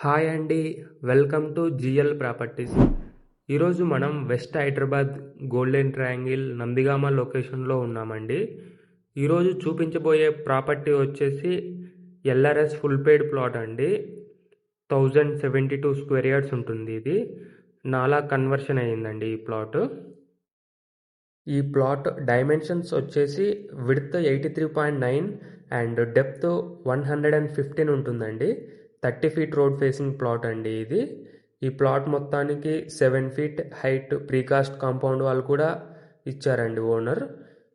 Hi అండి. Welcome to GL properties. ఈరోజు మనం west Hyderabad golden triangle Nandigama లొకేషన్లో ఉన్నామండి. ఈరోజు చూపించబోయే ప్రాపర్టీ వచ్చేసి ఎల్ఆర్ఎస్ ఫుల్ పెయిడ్ ప్లాట్ అండి. 1072 స్క్వేర్ యార్డ్స్ ఉంటుంది. ఇది నాలా కన్వర్షన్ అయ్యిందండి ఈ ప్లాట్. ఈ ప్లాట్ డైమెన్షన్స్ వచ్చేసి విడ్త్ 83.9 అండ్ డెప్త్ 115 ఉంటుందండి. 30 ఫీట్ రోడ్ ఫేసింగ్ ప్లాట్ అండి ఇది. ఈ ప్లాట్ మొత్తానికి 7 feet height precast compound wall కూడా ఇచ్చారండి ఓనర్,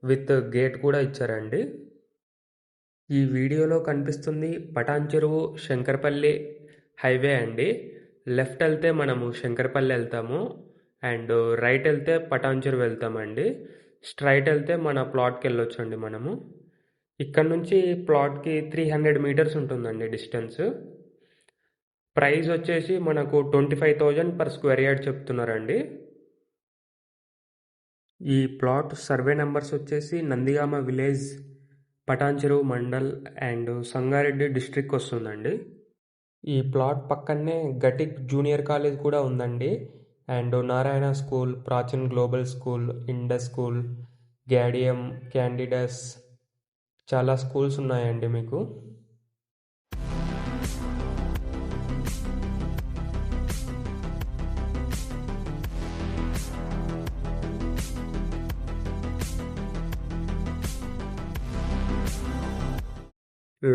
విత్ గేట్ కూడా ఇచ్చారండి. ఈ వీడియోలో కనిపిస్తుంది పటాన్ చెరువు శంకరపల్లి హైవే అండి. లెఫ్ట్ వెళ్తే మనము శంకరపల్లి వెళ్తాము అండ్ రైట్ వెళ్తే పటాన్ చెరువు వెళ్తామండి. స్ట్రైట్ వెళ్తే మన ప్లాట్కి వెళ్ళొచ్చండి మనము. ఇక్కడ నుంచి ప్లాట్కి 300 మీటర్స్ ఉంటుందండి డిస్టెన్స్. ప్రైస్ వచ్చేసి మనకు 25,000 పర్ స్క్వేర్ యార్డ్ చెప్తున్నారండి. ఈ ప్లాట్ సర్వే నెంబర్స్ వచ్చేసి నందిగామ విలేజ్, పటాన్ చెరువు మండల్ అండ్ సంగారెడ్డి డిస్ట్రిక్ట్ వస్తుందండి. ఈ ప్లాట్ పక్కనే గటిక్ జూనియర్ కాలేజ్ కూడా ఉందండి. And Narayana school, Prachin global school, Indus school, Gaudium, Candidus, చాలా స్కూల్స్ ఉన్నాయండి మీకు.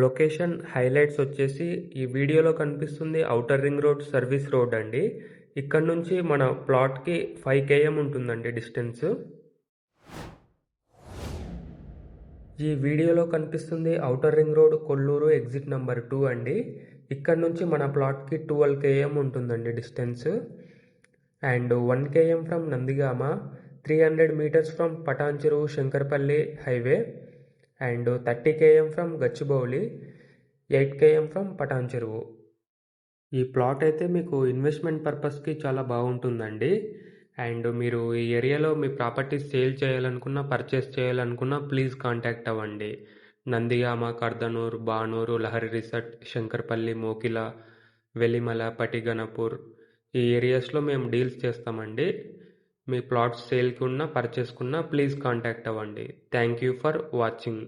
లొకేషన్ హైలైట్స్ వచ్చేసి ఈ వీడియోలో కనిపిస్తుంది outer ring road service road అండి. ఇక్కడ నుంచి మన ప్లాట్కి 5 km ఉంటుందండి డిస్టెన్స్. ఈ వీడియోలో కనిపిస్తుంది outer ring road Kolluru exit number 2 అండి. ఇక్కడ నుంచి మన ప్లాట్కి 12 km ఉంటుందండి distance. And 1 km from Nandigama, 300 metres from Patan Cheruvu Shankarpalli highway and 30 km from Gachibowli, 8 km from Patan Cheruvu. ఈ ప్లాట్ అయితే మీకు ఇన్వెస్ట్మెంట్ పర్పస్కి చాలా బాగుంటుందండి. అండ్ మీరు ఈ ఏరియాలో మీ ప్రాపర్టీస్ సేల్ చేయాలనుకున్నా, పర్చేస్ చేయాలనుకున్నా ప్లీజ్ కాంటాక్ట్ అవ్వండి. నందిగామ, కర్దనూర్, బానూరు, లహరి రిసార్ట్, శంకరపల్లి, మోకిల, వెలిమల, పటిగణపూర్ ఈ ఏరియాస్లో మేము డీల్స్ చేస్తామండి. మీ ప్లాట్స్ సేల్కి ఉన్నా పర్చేస్కున్నా ప్లీజ్ కాంటాక్ట్ అవ్వండి. Thank you for watching.